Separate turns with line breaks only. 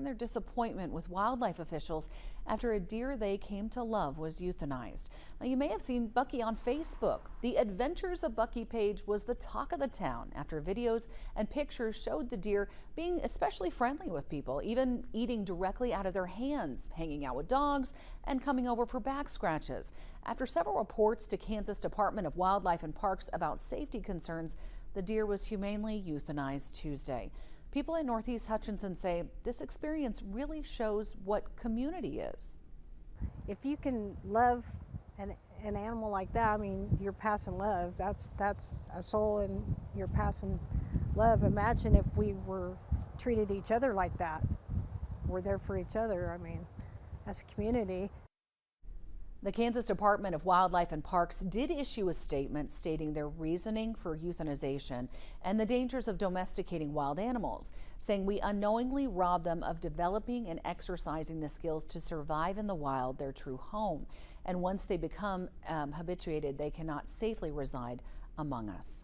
sharing their disappointment with wildlife officials after a deer they came to love was euthanized. Now, you may have seen Bucky on Facebook. The Adventures of Bucky page was the talk of the town after videos and pictures showed the deer being especially friendly with people, even eating directly out of their hands, hanging out with dogs, and coming over for back scratches. After several reports to Kansas Department of Wildlife and Parks about safety concerns, the deer was humanely euthanized Tuesday. People in Northeast Hutchinson say this experience really shows what community is.
If you can love an animal like that, I mean, you're passing love. That's a soul, and you're passing love. Imagine if we were treated each other like that. We're there for each other. I mean, as a community.
The Kansas Department of Wildlife and Parks did issue a statement stating their reasoning for euthanization and the dangers of domesticating wild animals, saying we unknowingly rob them of developing and exercising the skills to survive in the wild, their true home. And once they become habituated, they cannot safely reside among us.